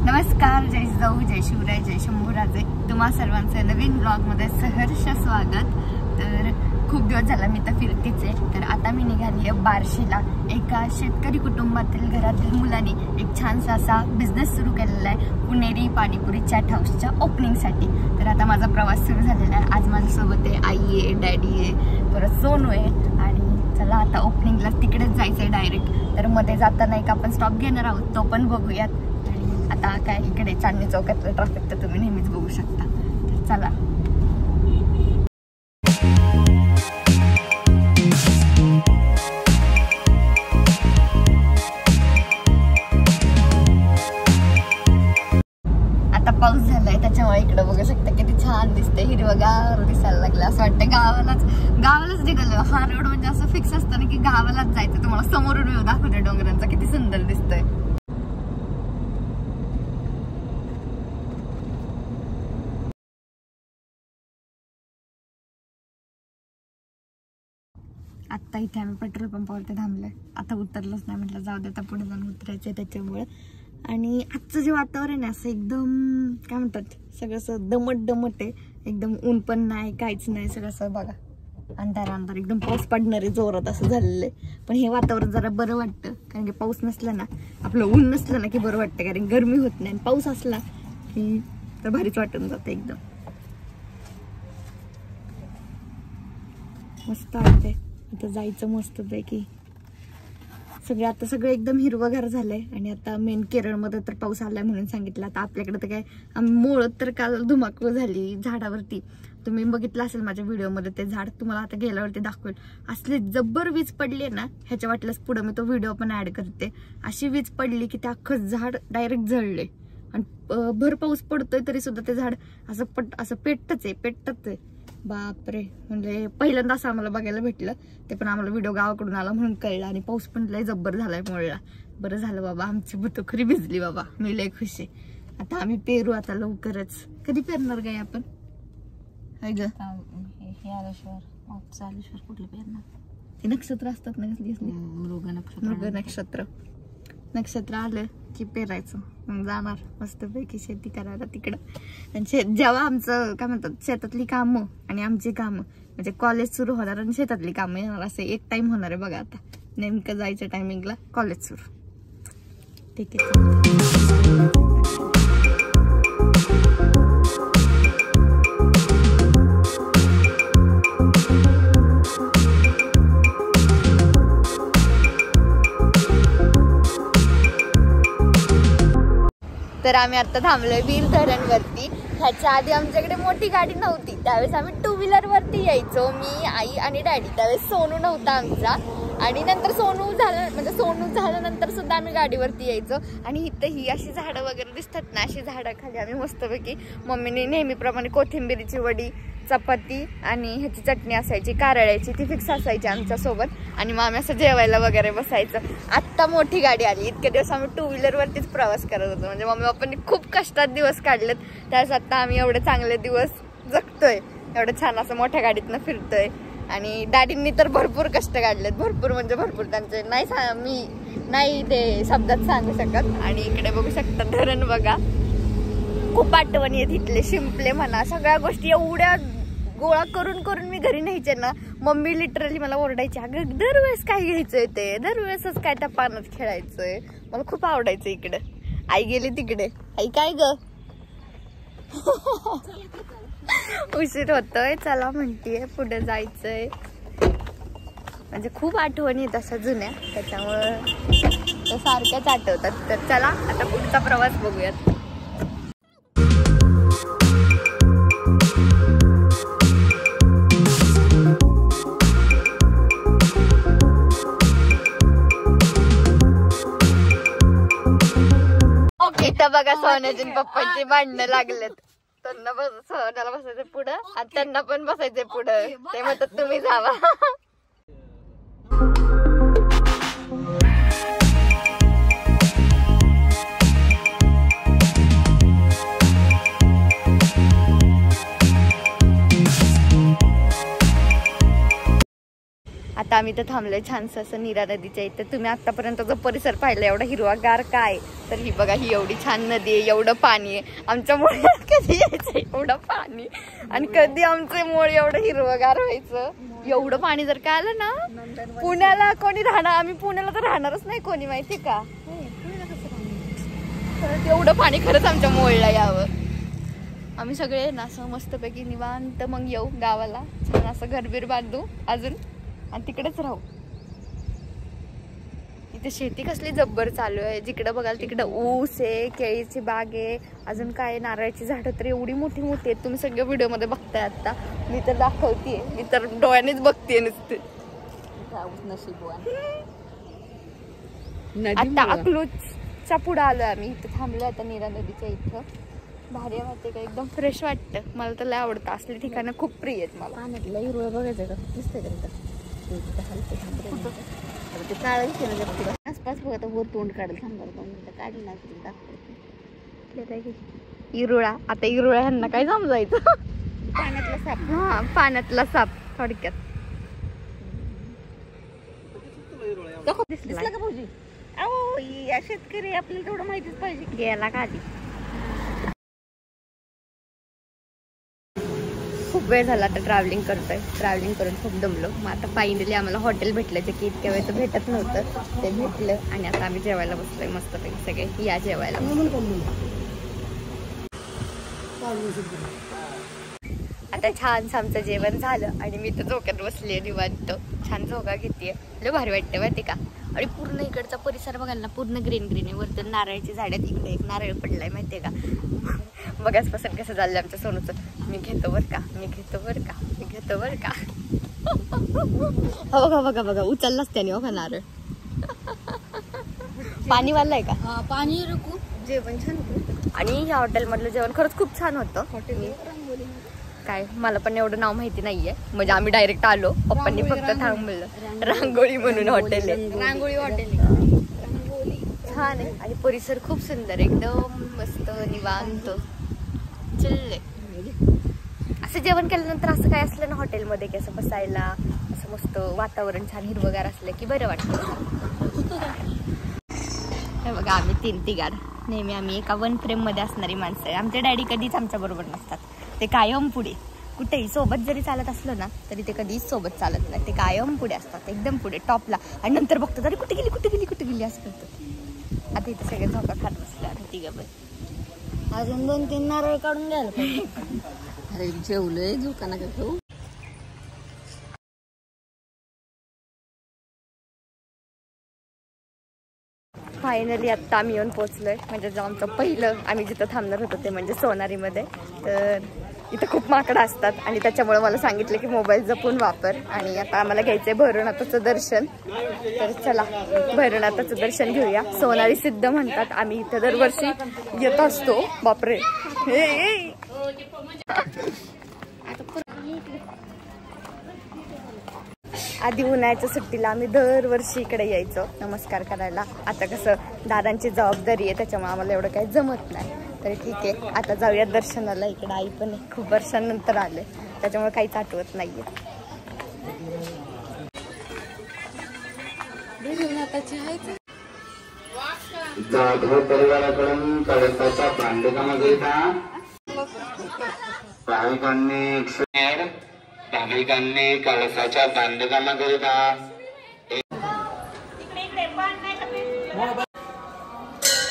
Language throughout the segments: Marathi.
नमस्कार, जय जिजाऊ, जय शिवराय, जय शंभूराजे. तुम्हा सर्वांचं नवीन ब्लॉगमध्ये सहर्ष स्वागत. तर खूप दिवस झाला मी तर फिरतेच आहे. तर आता मी निघाली आहे बार्शीला. एका शेतकरी कुटुंबातील घरातील मुलांनी एक छानसा असा बिझनेस सुरू केलेला आहे, पुणेरी पाणीपुरी चॅट हाऊसच्या ओपनिंगसाठी. तर आता माझा प्रवास सुरू झालेला आहे. आज माझ्यासोबत आहे आई आहे, डॅडी आहे, परत सोनू आहे. आणि चला आता ओपनिंगला तिकडेच जायचं आहे डायरेक्ट. तर मध्ये जाताना एक आपण स्टॉप घेणार आहोत, तो पण बघूयात. आता काय इकडे चांदणी चौकातलं ट्रॅफिक तर तुम्ही नेहमीच बघू शकता. तर चला. आता पाऊस झालाय त्याच्यामुळे इकडे बघू शकता किती छान दिसते, हिरवगार दिसायला लागलं. असं वाटतं गावालाच निघालं. हा रोड म्हणजे असं फिक्स असतं ना की गावालाच जायचं. तुम्हाला समोरून व्ह्यू दाखवते डोंगरांचा, किती सुंदर दिसतोय. आता इथे आम्ही पेट्रोल पंपावरती थांबलोय. आता उतरलोच नाही, म्हटलं जाऊ दे, आता पुढे जाऊन उतरायचंय त्याच्यामुळे. आणि आजचं जे वातावरण आहे असं एकदम काय म्हणतात, सगळं असं दमट आहे. एकदम ऊन पण नाही, काहीच नाही, सगळं असं बघा अंधार एकदम पाऊस पडणारे जोरात असं झालेलं आहे. पण हे वातावरण जरा बरं वाटतं, कारण की पाऊस नसला ना, आपलं ऊन नसलं ना की बरं वाटतं, कारण गरमी होत नाही. पाऊस असला की तर भारीच वाटून जातं एकदम. मस्त वाटतंय. आता जायचं मस्त पैकी. सगळं एकदम हिरवगार झालंय. आणि आता मेन केरळमध्ये तर पाऊस आलाय म्हणून सांगितलं. आता आपल्याकडे तर काय मोळ तर काल धुमाकूळ झाली झाडावरती. तुम्ही बघितलं असेल माझ्या व्हिडिओमध्ये, ते झाड तुम्हाला आता गेल्यावरती दाखवेल. असले जब्बर वीज पडली ना, ह्याच्या वाटल्यास पुढे मी तो व्हिडिओ पण ऍड करते. अशी वीज पडली की ते अख्खं झाड डायरेक्ट जळले. आणि भर पाऊस पडतोय तरी सुद्धा ते झाड असं पेटतच आहे. बापरे, म्हणजे पहिल्यांदा असं आम्हाला बघायला भेटलं. ते पण आम्हाला व्हिडिओ गावाकडून आला म्हणून कळलं. आणि पाऊस पण लय जब्बर झालाय मोळला. बरं झालं बाबा, आमची बुत खरी भिजली बाबा. मी लय खुश आहे. आता आम्ही पेरू आता लवकरच. कधी पेरणार काय आपण? हे आल्याशिवाय कुठलं पेरणार? ते नक्षत्र असतात ना, मृग नक्षत्र आलं की पेरायचं. मग जाणार मस्तपैकी शेती करायला तिकडं. आणि जेव्हा आमचं काय म्हणतात शेतातली कामं आणि आमची कामं, म्हणजे कॉलेज सुरू होणार आणि शेतातली कामं येणार, असं एक टाइम होणार आहे बघा. आता नेमकं जायच्या टायमिंगला कॉलेज सुरू. ठीक आहे. तर आम्ही आता थांबलोय वीर धरणवरती. ह्याच्या आधी आमच्याकडे मोठी गाडी नव्हती, त्यावेळेस आम्ही टू व्हीलर वरती यायचो, मी, आई आणि डॅडी. त्यावेळेस सोनू नव्हता आमचा. आणि नंतर सोनू झाल्यानंतर सुद्धा आम्ही गाडीवरती यायचो. आणि इथं ही अशी झाडं वगैरे दिसतात ना, अशी झाडं खाली आम्ही मस्तपैकी मम्मीने नेहमीप्रमाणे कोथिंबिरीची वडी, चपाती आणि ह्याची चटणी असायची कारळ्याची, ती फिक्स असायची आमच्या सोबत. आणि मग आम्ही असं जेवायला वगैरे बसायचं. आत्ता मोठी गाडी आली. इतके दिवस आम्ही टू व्हीलर वरतीच प्रवास करत होतो. म्हणजे मम्मी पप्पांनी खूप कष्टात दिवस काढलेत, त्यावेळेस आता आम्ही एवढे चांगले दिवस जगतोय, एवढं छान असं मोठ्या गाडीतनं फिरतोय. आणि डॅडींनी तर भरपूर कष्ट काढलेत, भरपूर म्हणजे भरपूर. त्यांचे मी नाही ते शब्दात सांगू शकत. आणि इकडे बघू शकता धरण बघा, खूप आठवणी आहेत इथले. शिंपले म्हणा, सगळ्या गोष्टी एवढ्या गोळा करून मी घरी न्यायचे ना. मम्मी लिटरली मला ओरडायची, अगं दरवेळेस काय घ्यायचंय, ते दरवेळेसच काय त्या पाण्यात खेळायचंय. मला खूप आवडायचं इकडे. आई गेली तिकडे. आई काय ग उशीर होतोय, चला म्हणतीये, पुढे जायचंय. म्हणजे खूप आठवणी आहेत अशा जुन्या, त्याच्यामुळं त्या सारख्याच आठवतात. तर चला आता पुढचा प्रवास बघूयात. इथं बघा सोन्याची पप्पांची भांडणं लागलेत. त्यांना सोन्याला बसायचं पुढं आणि त्यांना पण बसायचंय पुढं. ते म्हणतात तुम्ही जावा. आता आम्ही तर थांबलोय छानसं असं नीरा नदीच्या इथे. तुम्ही आतापर्यंत जो परिसर पाहिला एवढा हिरवागार काय, तर ही बघा ही एवढी छान नदी आहे, एवढं पाणी आहे. आमच्या मुळे कधी यायचं एवढं पाणी, आणि कधी आमचे मोळ एवढं हिरवगार व्हायचं. एवढं पाणी जर काय आलं ना पुण्याला कोणी राहणार, आम्ही पुण्याला तर राहणारच नाही कोणी, माहिती का. एवढं पाणी खरंच आमच्या मोळला यावं. आम्ही सगळे ना असं मस्तपैकी निवांत मग येऊ गावाला, छान असं घरबीर बांधू अजून आणि तिकडेच राहू. इथे शेती कसली जब्बर चालू आहे, जिकडं बघाल तिकडं ऊस आहे, केळीची बाग आहे, अजून काय नारळाची झाडं तर एवढी मोठी मोठी आहेत. तुम्ही सगळ्या व्हिडिओमध्ये बघताय. आता मी तर दाखवतेय, मी तर डोळ्यानेच बघतेय नुसते. आता अकलूजच्या पुढे आलोय आम्ही, इथं थांबलोय आता नीरा नदीच्या इथं. भारी वाटते का, एकदम फ्रेश वाटतं. मला तर लय आवडतं, असली ठिकाणं खूप प्रिय आहेत मला. पाण्यातला हिरवळ बघायचं का, दिसतंय का ते काढायला केलं आसपास बघा, वर तोंड काढलं थांबलं काढलं ना इरुळा. आता इरुळा ह्यांना काय समजायचं. पाण्यातला साप. हा पाण्यातला साप थोडक्यात. दिसला का भाऊजी? अहो या शेतकरी आपल्याला तेवढं माहितीच पाहिजे. गेला का आधी. खूप वेळ झाला आता ट्रॅव्हलिंग करतोय, ट्रॅव्हलिंग करून खूप दमलो. मग आता फायनली आम्हाला हॉटेल भेटलं, जे की इतक्या वेळ तर भेटत नव्हतं, ते भेटलं. आणि आता आम्ही जेवायला बसलोय मस्तपैकी सगळे. या जेवायला. आता छानसं आमचं जेवण झालं आणि मी तर झोक्यात बसले निवांत, छान झोका घेते. लय भारी वाटतं माहिती का. आणि पूर्ण इकडचा परिसर बघाल ना, पूर्ण ग्रीन ग्रीन आहे. वरतून नारळाची झाडं, इकडे एक नारळ पडलाय माहितीये का. बघाच पसंत कसं झालं आमच्या सोनूचं. मी घेतो बरं का, मी घेतो बरं का, मी घेतो बरं का. हो बघा बघा बघा, उचललाच त्याने हो का नारळ. पाणी वाला आहे का. पाणी रकू जेवण छान होतं. आणि या हॉटेलमधलं जेवण खरंच खूप छान होतं. हॉटेल काय मला पण एवढं नाव माहिती नाहीये, म्हणजे आम्ही डायरेक्ट आलो, पप्पांनी फक्त थांबलं. रांगोळी म्हणून हॉटेल आहे, रांगोळी हॉटेल छान आहे. आणि परिसर खूप सुंदर, एकदम मस्त निवांत चिल्ले. असं जेवण केल्यानंतर असं काय असलं ना हॉटेलमध्ये की असं बसायला असं मस्त वातावरण छान हिरवगार असलं की बरं वाटतं. हे बघा आम्ही तीन तिघार, नेहमी आम्ही एका वन फ्रेम मध्ये असणारी माणसं आहे. आमचे डॅडी कधीच आमच्या बरोबर नसतात, ते कायम पुढे. कुठेही सोबत जरी चालत असलं ना तरी ते कधीच सोबत चालत नाही, ते कायम पुढे असतात, एकदम पुढे टॉपला. आणि नंतर बघतात अरे कुठे गेली कुठे गेली कुठे गेली असं करतात. आता इथे सगळे झोका खात बसले आता तिघं पण. अजून 2-3 नारळ काढून घ्यायला पाहिजे. अरे जेवलंय झोका नका खाऊ. फायनली आत्ता आम्ही येऊन पोहोचलोय, म्हणजे जो आमचं पहिलं आम्ही जिथं थांबणार होतो ते म्हणजे सोनारीमध्ये. तर इथं खूप माकडं असतात आणि त्याच्यामुळे मला सांगितलं की मोबाईल जपून वापर. आणि आता आम्हाला घ्यायचंय भैरवनाथाचं दर्शन, तर चला भैरवनाथाचं दर्शन घेऊया. सोनारी सिद्ध म्हणतात, आम्ही इथं दरवर्षी येत असतो. बापरे आधी उन्हाळ्याच्या सुट्टीला आम्ही दरवर्षी इकडे यायचो नमस्कार करायला. आता कसं दादांची जबाबदारी आहे त्याच्यामुळे आम्हाला एवढं काही जमत नाही. तर ठीक आहे आता जाऊया दर्शनाला. इकडे आई पण खूप वर्षांनंतर आले त्याच्यामुळे काहीच आठवत नाहीये. जाधव परिवाराकडून कळसाच्या बांधकामामध्ये भाविकांनी कळसाच्या बांधकामाकरिता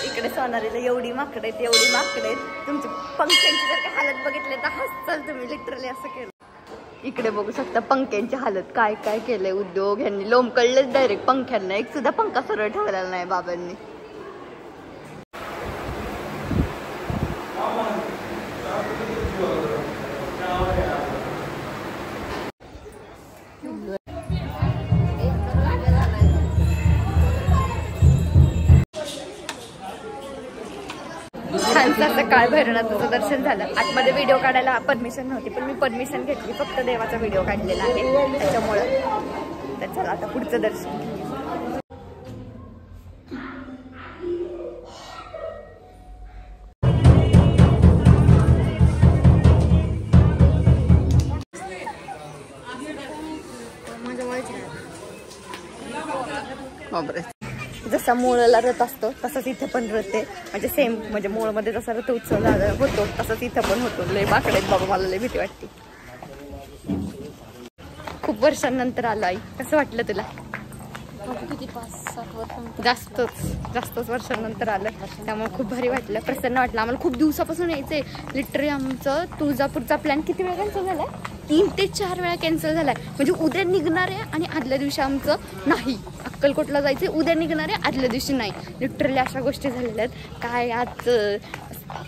इकडे सोनारीला एवढी माकडे आहेत, एवढी माकडे आहेत. तुमची पंख्यांची जर काही हालत बघितली तर हसचाल तुम्ही, लिटरली असं केलं. इकडे बघू शकता पंख्यांची हालत, काय काय केलंय उद्योग ह्यांनी. लोंबकळलेच डायरेक्ट पंख्यांना, एक सुद्धा पंखा सरळ ठेवलेला नाही बाबांनी. छानसं सकाळ भैरवनाथाचं दर्शन झालं. आतमध्ये व्हिडिओ काढायला परमिशन नव्हती, पण मी परमिशन घेतली, फक्त देवाचा व्हिडिओ काढलेला आहे त्याच्यामुळं. तर चला आता पुढचं दर्शन घेऊ. माझ्या वयाची बापरे. जसा मूळला रथ असतो तसंच इथे पण रथ आहे, म्हणजे सेम म्हणजे मूळमध्ये जसा रथ उत्सव होतो तसंच इथं पण होतो. लय बाकडे बाबा, मला लय भीती वाटते. खूप वर्षांनंतर आलो आई, कसं वाटलं तुला? किती 5-7 वर्ष जास्तच वर्षांनंतर आलं, त्यामुळे खूप भारी वाटलं, प्रसन्न वाटलं. आम्हाला खूप दिवसापासून यायचंय. लिटरली आमचं तुळजापूरचा प्लॅन किती वेळा कॅन्सल झालाय? 3 ते 4 वेळा कॅन्सल झालाय. म्हणजे उद्या निघणार आहे आणि आदल्या दिवशी आमचं नाही. अक्कलकोटला जायचंय, उद्या निघणार आहे, आदल्या दिवशी नाही. लिटरली अशा गोष्टी झालेल्या आहेत. काय आज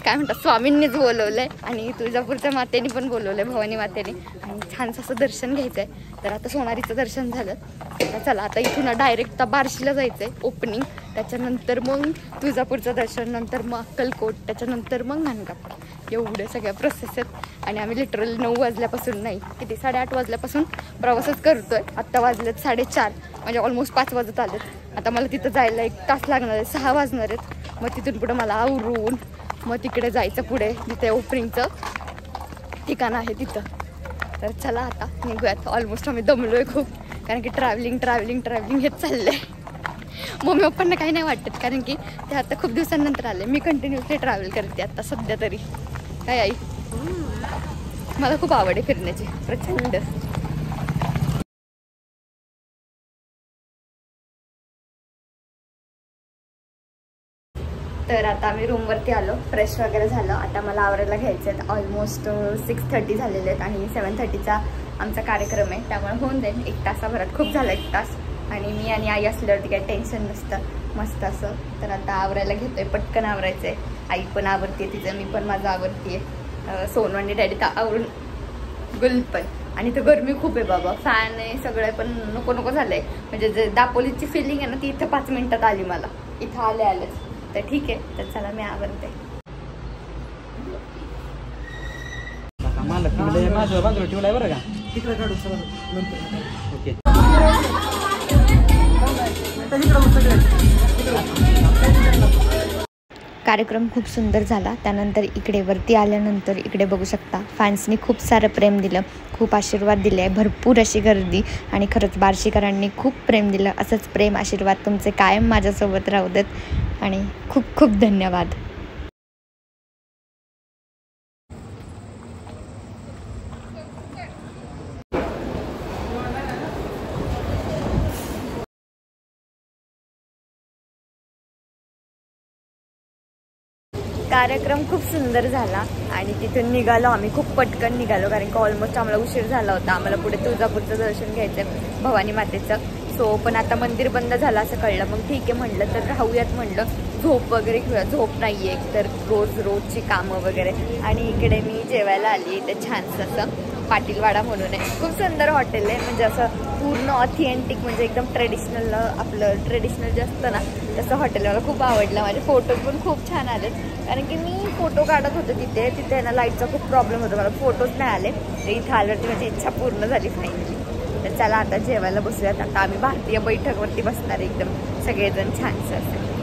काय म्हणतात, स्वामींनीच बोलवलंय आणि तुळजापूरच्या मातेने पण बोलवलंय, भवानी मातेने. आणि छानसं असं दर्शन घ्यायचंय. तर आता सोनारीचं दर्शन झालं. तर चला आता इथून डायरेक्ट बार्शीला जायचंय ओपनिंग, त्याच्यानंतर मग तुळजापूरचं दर्शन, नंतर मग अक्कलकोट, त्याच्यानंतर मग गाणगापूर. एवढे सगळ्या प्रोसेस आहेत. आणि आम्ही लिटरली 9 वाजल्यापासून नाही, किती 8:30 वाजल्यापासून प्रवासच करतोय. आत्ता वाजलेत 4:30, म्हणजे ऑलमोस्ट 5 वाजत आलेत. आता मला तिथं जायला 1 तास लागणार आहे, 6 वाजणार आहेत. मग तिथून पुढे मला आवरून मग तिकडे जायचं पुढे, जिथे ओपनिंगचं ठिकाण आहे तिथं. तर चला आता निघूयात. ऑलमोस्ट आम्ही दमलोय खूप, कारण की ट्रॅव्हलिंग हेच चाललंय. मम्मी पप्पांना काही नाही वाटत, कारण की ते आता खूप दिवसांनंतर आले. मी कंटिन्युअसली ट्रॅव्हल करते आता सध्या तरी. काय आई, मला खूप आवड आहे फिरण्याची, प्रचंड. तर आता आम्ही रूमवरती आलो, फ्रेश वगैरे झालं. आता मला आवरायला घ्यायचे आहेत. ऑलमोस्ट 6:30 झालेले आहेत आणि 7:30चा आमचा कार्यक्रम आहे, त्यामुळे होऊन जाईल 1 तासाभरात. खूप झालं 1 तास. आणि मी आणि आई असल्यावरती काही टेन्शन नसतं, मस्त असं. तर आता आवरायला घेतोय, पटकन आवरायचं आहे. आई पण आवरते तिचं, मी पण माझं आवरते. सोनू आणि डॅडी तर आवरून गुल पण. आणि इथं गरमी खूप आहे बाबा, फॅन आहे सगळं, पण नको झालंय. म्हणजे जे दापोलीची फिलिंग आहे ना, ती इथं 5 मिनिटात आली मला, इथं आलेच. तर ठीक आहे, तर चला मी आवरते. कार्यक्रम खूप सुंदर झाला. त्यानंतर इकडे वरती आल्यानंतर इकडे बघू शकता, फॅन्सनी खूप सारं प्रेम दिलं, खूप आशीर्वाद दिले आहे, भरपूर अशी गर्दी. आणि खरंच बार्शीकरांनी खूप प्रेम दिलं. असंच प्रेम आशीर्वाद तुमचे कायम माझ्यासोबत राहू देत. आणि खूप खूप धन्यवाद. कार्यक्रम खूप सुंदर झाला आणि तिथून निघालो आम्ही, खूप पटकन निघालो, कारण की ऑलमोस्ट आम्हाला उशीर झाला होता. आम्हाला पुढे तुळजापूरचं दर्शन घ्यायचं, भवानी मातेचं. सो पण आता मंदिर बंद झालं असं कळलं. मग ठीक आहे म्हटलं, तर राहूयात म्हटलं, झोप वगैरे घेऊया. झोप नाही आहे तर रोजची कामं वगैरे. आणि इकडे मी जेवायला आली, इथे छानसं असं पाटीलवाडा म्हणून आहे, खूप सुंदर हॉटेल आहे. म्हणजे असं पूर्ण ऑथेंटिक, म्हणजे एकदम ट्रेडिशनल, आपलं ट्रेडिशनल जे असतं ना तसं हॉटेल. मला खूप आवडलं. माझे फोटोज पण खूप छान आलेत, कारण की मी फोटो काढत होते तिथे ना लाईटचा खूप प्रॉब्लेम होता, मला फोटोज नाही आले. तर इथं आल्यावरती माझी इच्छा पूर्ण झाली फायनली. तर चला आता जेवायला बसूयात. आता आम्ही भारतीय बैठकवरती बसणार, एकदम सगळेजण छानसं असेल.